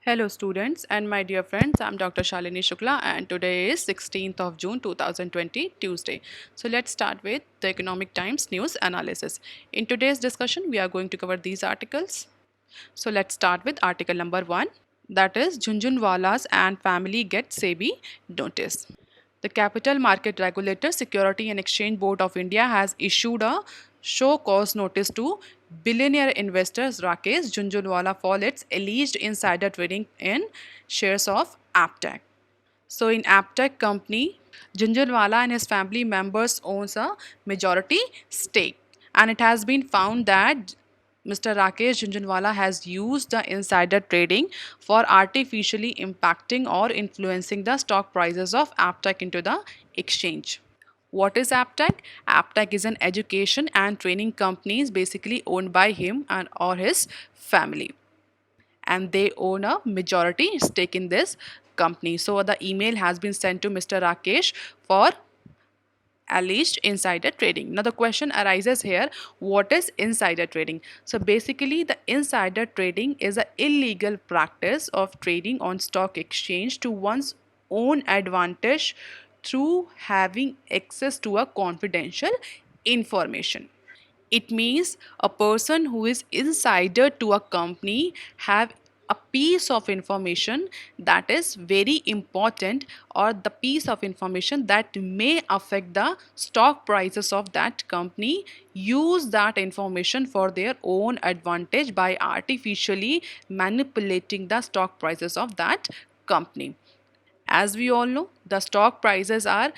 Hello students and my dear friends, I'm Dr. Shalini Shukla and today is 16th of June 2020 Tuesday. So let's start with the Economic Times news analysis. In today's discussion, we are going to cover these articles. So let's start with article number 1, that is Jhunjhunwalas and family get SEBI notice. The Capital Market Regulator, Security and Exchange Board of India has issued a show cause notice to billionaire investors Rakesh Jhunjhunwala for its alleged insider trading in shares of Aptech. So in Aptech company, Jhunjhunwala and his family members owns a majority stake, and it has been found that Mr. Rakesh Jhunjhunwala has used the insider trading for artificially impacting or influencing the stock prices of Aptech into the exchange. What is Aptech? Aptech is an education and training company basically owned by him and or his family, and they own a majority stake in this company. So the email has been sent to Mr. Rakesh for alleged insider trading. Now the question arises here, what is insider trading? So basically the insider trading is an illegal practice of trading on stock exchange to one's own advantage through having access to a confidential information. It means a person who is insider to a company have a piece of information that is very important, or the piece of information that may affect the stock prices of that company, use that information for their own advantage by artificially manipulating the stock prices of that company. As we all know, the stock prices are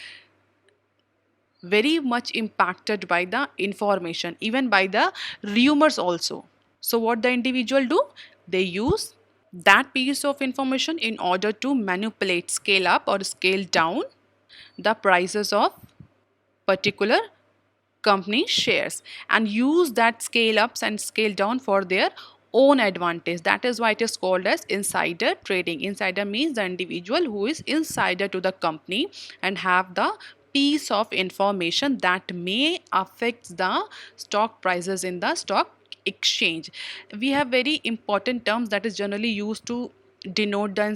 very much impacted by the information, even by the rumors also. So what the individual do, they use that piece of information in order to manipulate, scale up or scale down the prices of particular company shares, and use that scale ups and scale down for their own advantage. That is why it is called as insider trading. Insider means the individual who is insider to the company and have the piece of information that may affect the stock prices in the stock exchange. We have very important terms that is generally used to denote the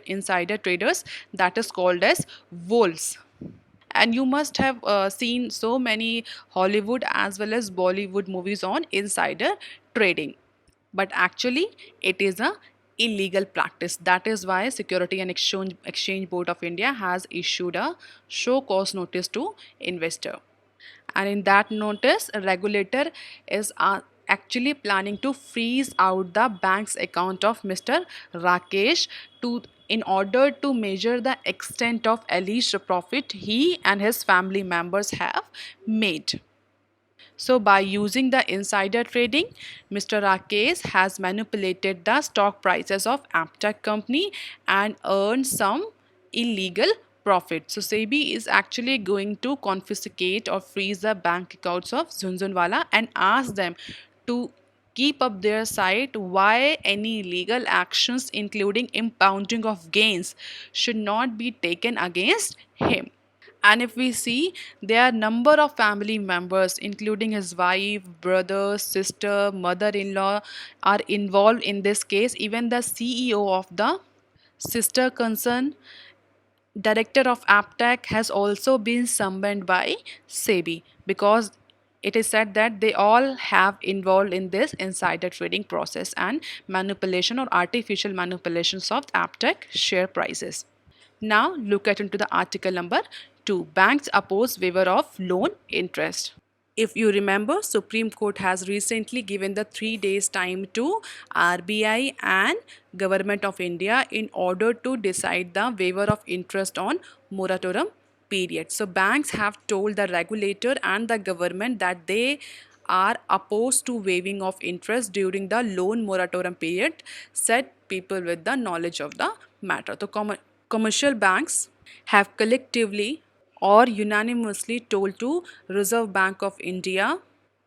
insider traders, that is called as wolves. And you must have seen so many Hollywood as well as Bollywood movies on insider trading, but actually it is a illegal practice. That is why Security and Exchange Board of India has issued a show cause notice to investor, and in that notice a regulator is actually planning to freeze out the bank's account of Mr. Rakesh to in order to measure the extent of alleged profit he and his family members have made. So by using the insider trading, Mr. Rakesh has manipulated the stock prices of Aptech company and earned some illegal profit. So SEBI is actually going to confiscate or freeze the bank accounts of Jhunjhunwala and ask them to keep up their side why any legal actions including impounding of gains should not be taken against him. And if we see, there are number of family members including his wife, brother, sister, mother-in-law are involved in this case. Even the CEO of the sister concern, director of Aptech, has also been summoned by SEBI because it is said that they all have involved in this insider trading process and manipulation or artificial manipulations of Aptech share prices. Now look at into the article number 2. Banks oppose waiver of loan interest. If you remember, Supreme Court has recently given the 3 days time to RBI and Government of India in order to decide the waiver of interest on moratorium period. So banks have told the regulator and the government that they are opposed to waiving of interest during the loan moratorium period, said people with the knowledge of the matter. So commercial banks have collectively or unanimously told to Reserve Bank of India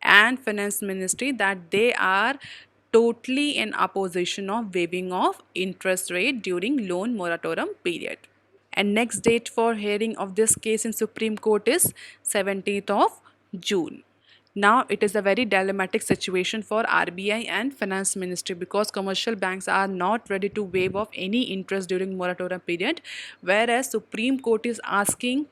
and Finance Ministry that they are totally in opposition of waiving of interest rate during loan moratorium period. And next date for hearing of this case in Supreme Court is 17th of June. Now it is a very dilemmatic situation for RBI and Finance Ministry because commercial banks are not ready to waive off any interest during moratorium period, whereas Supreme Court is asking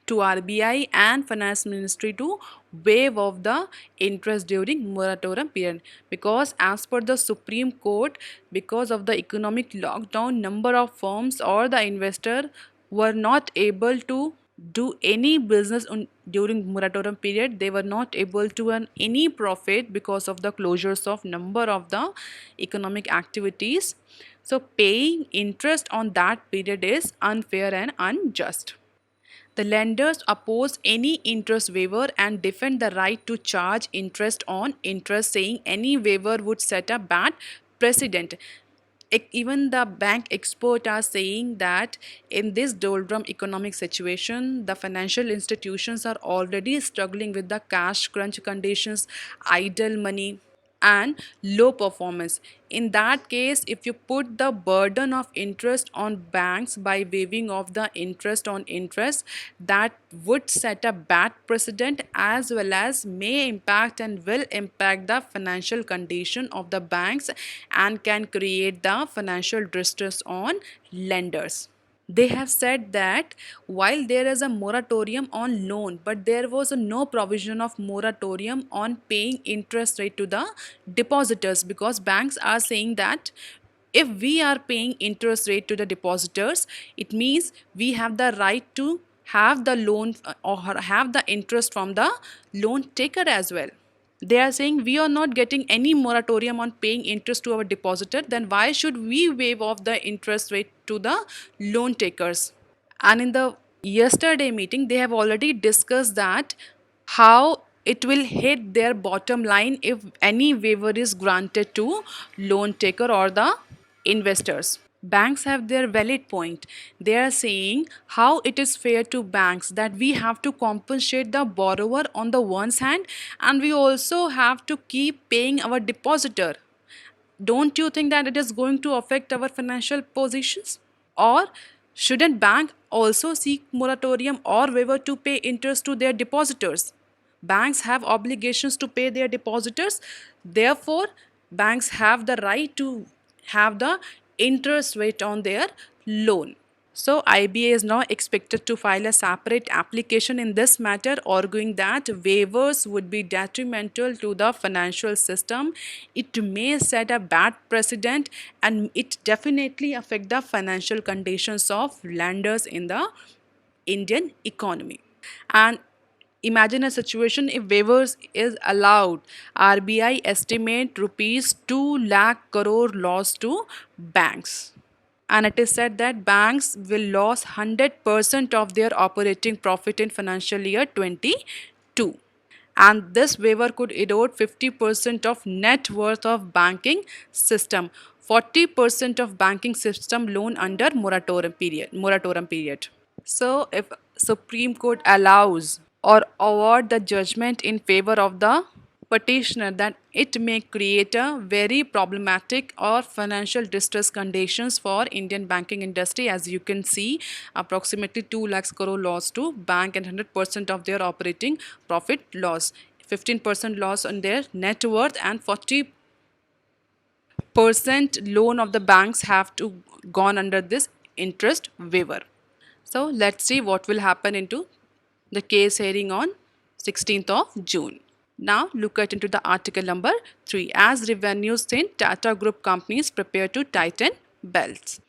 to RBI and Finance Ministry to waive off the interest during moratorium period, because as per the Supreme Court, because of the economic lockdown, number of firms or the investor were not able to do any business during moratorium period. They were not able to earn any profit because of the closures of number of the economic activities. So paying interest on that period is unfair and unjust. The lenders oppose any interest waiver and defend the right to charge interest on interest, saying any waiver would set a bad precedent. Even the bank experts are saying that in this doldrum economic situation, the financial institutions are already struggling with the cash crunch conditions, idle money, and low performance. In that case, if you put the burden of interest on banks by waiving off the interest on interest, that would set a bad precedent as well as may impact and will impact the financial condition of the banks and can create the financial distress on lenders. They have said that while there is a moratorium on loan, but there was no provision of moratorium on paying interest rate to the depositors, because banks are saying that if we are paying interest rate to the depositors, it means we have the right to have the loan or have the interest from the loan taker as well. They are saying we are not getting any moratorium on paying interest to our depositor, then why should we waive off the interest rate to the loan takers? And in the yesterday meeting, they have already discussed that how it will hit their bottom line if any waiver is granted to loan taker or the investors. Banks have their valid point. They are saying how it is fair to banks that we have to compensate the borrower on the one hand, and we also have to keep paying our depositor. Don't you think that it is going to affect our financial positions? Or shouldn't bank also seek moratorium or waiver to pay interest to their depositors? Banks have obligations to pay their depositors. Therefore, banks have the right to have the interest rate on their loan. So IBA is now expected to file a separate application in this matter, arguing that waivers would be detrimental to the financial system. It may set a bad precedent and it definitely affect the financial conditions of lenders in the Indian economy. And imagine a situation if waivers is allowed. RBI estimate rupees 2 lakh crore loss to banks, and it is said that banks will lose 100% of their operating profit in financial year 22, and this waiver could erode 50% of net worth of banking system, 40% of banking system loan under moratorium period. So if Supreme Court allows or award the judgment in favor of the petitioner, that it may create a very problematic or financial distress conditions for Indian banking industry. As you can see, approximately 2 lakhs crore loss to bank and 100% of their operating profit loss, 15% loss on their net worth, and 40% loan of the banks have to gone under this interest waiver. So let's see what will happen into the case hearing on 16th of June. Now look at into the article number 3. As revenues thin, Tata Group companies prepare to tighten belts.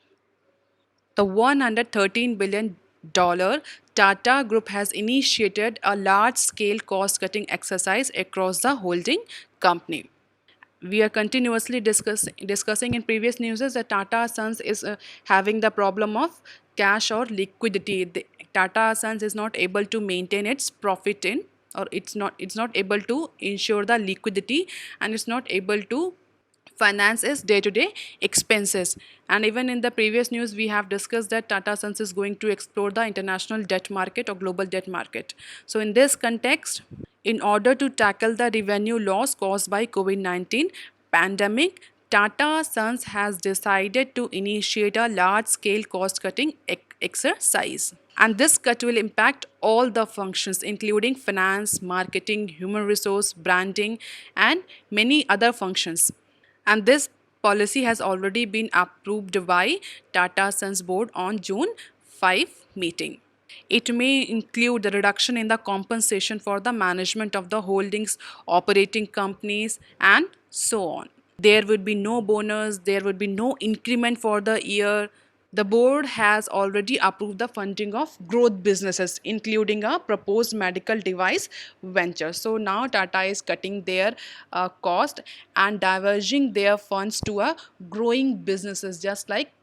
The $113 billion Tata Group has initiated a large-scale cost-cutting exercise across the holding company. We are continuously discussing in previous news that Tata Sons is having the problem of cash or liquidity. Tata Sons is not able to maintain its profit in, or it's not able to ensure the liquidity, and it's not able to finance its day-to-day expenses. And even in the previous news we have discussed that Tata Sons is going to explore the international debt market or global debt market. So in this context, in order to tackle the revenue loss caused by COVID-19 pandemic, Tata Sons has decided to initiate a large-scale cost-cutting exercise. And this cut will impact all the functions, including finance, marketing, human resource, branding, and many other functions. And this policy has already been approved by Tata Sons board on June 5 meeting. It may include the reduction in the compensation for the management of the holdings, operating companies, and so on. There would be no bonus, there would be no increment for the year. The board has already approved the funding of growth businesses, including a proposed medical device venture. So now Tata is cutting their cost and diverging their funds to a growing businesses, just like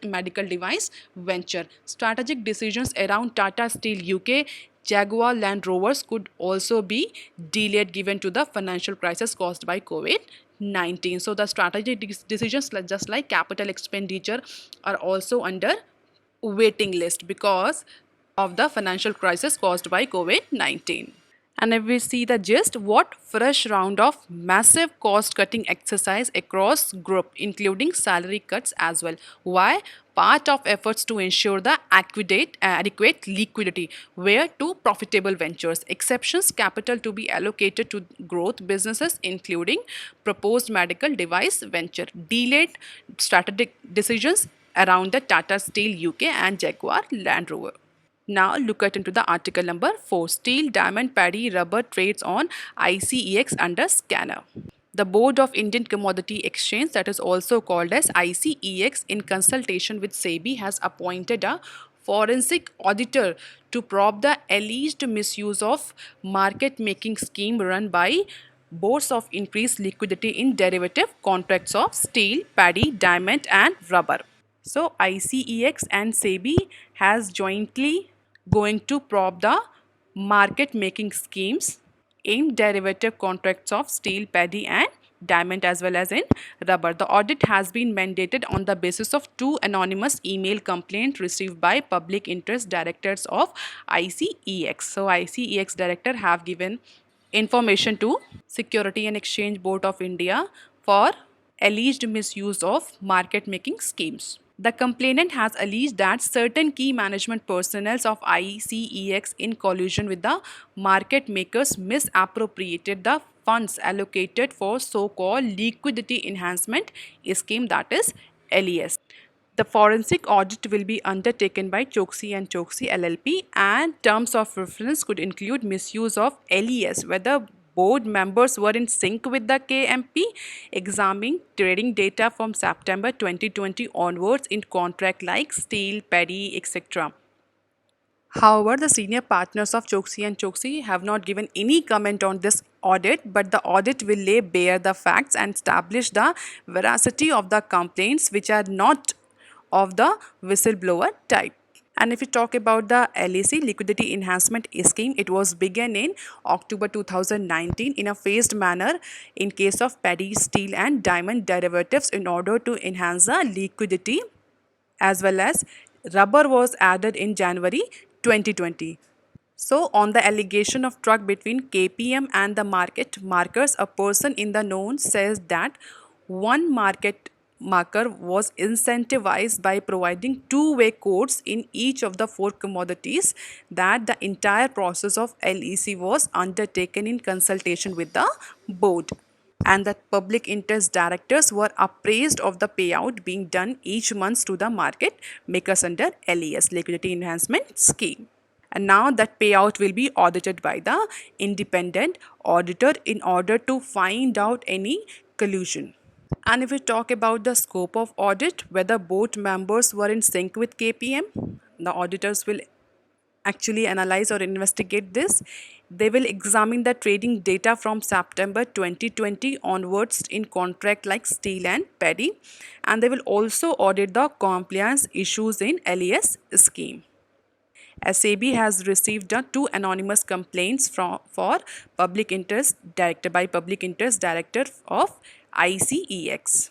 medical device venture. Strategic decisions around Tata Steel UK, Jaguar Land Rovers could also be delayed given to the financial crisis caused by COVID-19. So the strategic decisions just like capital expenditure are also under waiting list because of the financial crisis caused by COVID-19. And if we see the gist, what fresh round of massive cost cutting exercise across group, including salary cuts as well. Why? Part of efforts to ensure the adequate liquidity where to profitable ventures. Exceptions capital to be allocated to growth businesses, including proposed medical device venture. Delayed strategic decisions around the Tata Steel UK and Jaguar Land Rover. Now look at into the article number 4. Steel, diamond, paddy, rubber trades on ICEX under scanner. The Board of Indian Commodity Exchange, that is also called as ICEX, in consultation with SEBI, has appointed a forensic auditor to probe the alleged misuse of market making scheme run by boards of increased liquidity in derivative contracts of steel, paddy, diamond and rubber. So ICEX and SEBI has jointly going to probe the market making schemes in derivative contracts of steel, paddy and diamond as well as in rubber. The audit has been mandated on the basis of two anonymous email complaints received by public interest directors of ICEX. So ICEX director have given information to Security and Exchange Board of India for alleged misuse of market making schemes. The complainant has alleged that certain key management personnel of ICEX, in collusion with the market makers, misappropriated the funds allocated for so-called liquidity enhancement scheme, that is LES. The forensic audit will be undertaken by Choksi and Choksi LLP, and terms of reference could include misuse of LES, whether board members were in sync with the KMP, examining trading data from September 2020 onwards in contract like steel, paddy, etc. However, the senior partners of Choksi and Choksi have not given any comment on this audit, but the audit will lay bare the facts and establish the veracity of the complaints which are not of the whistleblower type. And if we talk about the LEC, Liquidity Enhancement Scheme, it was begun in October 2019 in a phased manner in case of paddy, steel and diamond derivatives in order to enhance the liquidity, as well as rubber was added in January 2020. So, on the allegation of truck between KPM and the market markers, a person in the known says that one market marker was incentivized by providing two-way codes in each of the four commodities, that the entire process of LEC was undertaken in consultation with the board, and that public interest directors were appraised of the payout being done each month to the market makers under LES, Liquidity Enhancement Scheme. And now that payout will be audited by the independent auditor in order to find out any collusion. And if we talk about the scope of audit, whether board members were in sync with KPM, the auditors will actually analyze or investigate this. They will examine the trading data from September 2020 onwards in contract like steel and paddy, and they will also audit the compliance issues in LES scheme. SAB has received two anonymous complaints for public interest director of ICEX,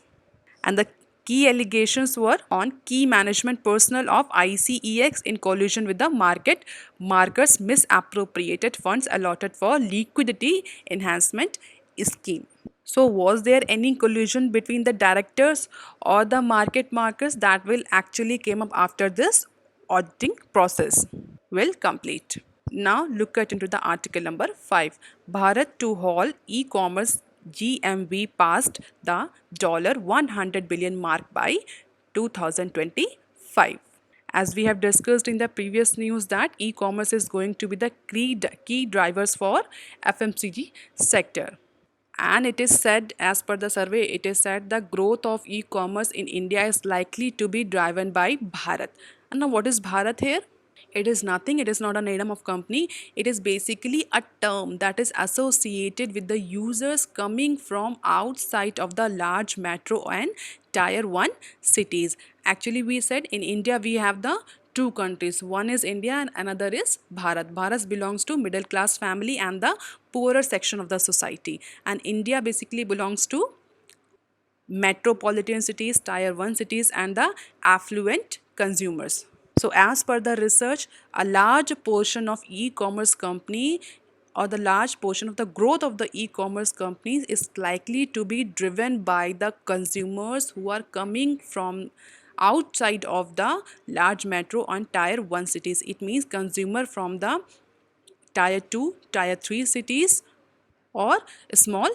and the key allegations were on key management personnel of ICEX in collusion with the market markers misappropriated funds allotted for liquidity enhancement scheme. So was there any collusion between the directors or the market markers? That will actually came up after this auditing process will complete. Now look at into the article number 5. Bharat to haul e-commerce GMV passed the $100 billion mark by 2025. As we have discussed in the previous news that e-commerce is going to be the key drivers for FMCG sector. And it is said, as per the survey, it is said the growth of e-commerce in India is likely to be driven by Bharat. And now what is Bharat here? It is nothing, it is not a name of company. It is basically a term that is associated with the users coming from outside of the large metro and tier 1 cities. Actually, we said in India we have the two countries. One is India and another is Bharat. Bharat belongs to middle class family and the poorer section of the society. And India basically belongs to metropolitan cities, tier 1 cities and the affluent consumers. So as per the research, a large portion of e-commerce company or the large portion of the growth of the e-commerce companies is likely to be driven by the consumers who are coming from outside of the large metro and tier 1 cities. It means consumer from the tier 2, tier 3 cities or small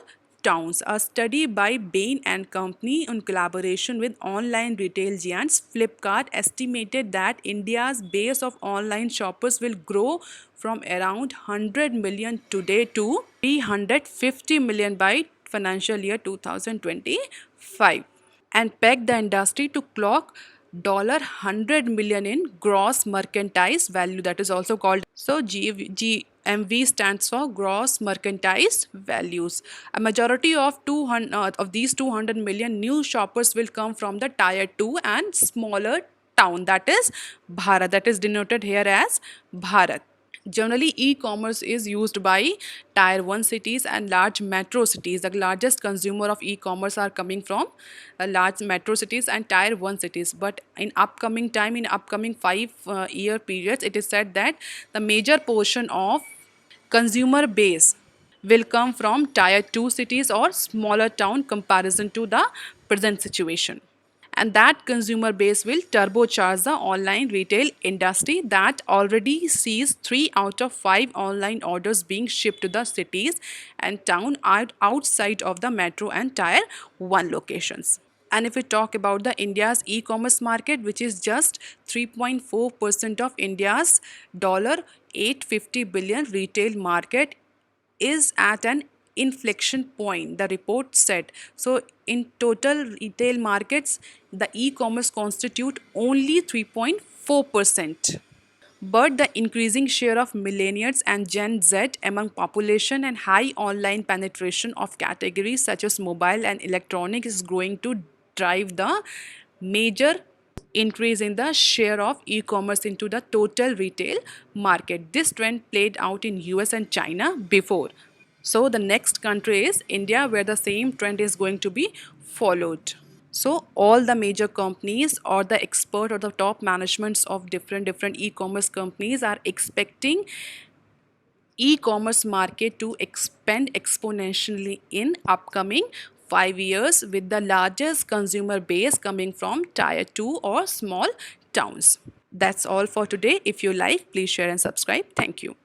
towns. A study by Bain and Company in collaboration with online retail giants Flipkart estimated that India's base of online shoppers will grow from around 100 million today to 350 million by financial year 2025 and peg the industry to clock $100 million in gross merchandise value, that is also called GMV stands for gross merchandise values. A majority of 200 of these 200 million new shoppers will come from the tier 2 and smaller town, that is Bharat, that is denoted here as Bharat. Generally, e-commerce is used by tier 1 cities and large metro cities. The largest consumer of e-commerce are coming from large metro cities and tier 1 cities. But in upcoming 5 year periods, it is said that the major portion of consumer base will come from tier 2 cities or smaller town comparison to the present situation, and that consumer base will turbocharge the online retail industry that already sees 3 out of 5 online orders being shipped to the cities and town outside of the metro and tier 1 locations. And if we talk about the India's e-commerce market, which is just 3.4% of India's $850 billion retail market, is at an inflection point, the report said. So in total retail markets, the e-commerce constitute only 3.4%. But the increasing share of millennials and Gen Z among population and high online penetration of categories such as mobile and electronic is going to drive the major increase in the share of e-commerce into the total retail market. This trend played out in US and China before. So the next country is India, where the same trend is going to be followed. So all the major companies or the expert or the top managements of different e-commerce companies are expecting e-commerce market to expand exponentially in upcoming 5 years, with the largest consumer base coming from tier 2 or small towns. That's all for today. If you like, please share and subscribe. Thank you.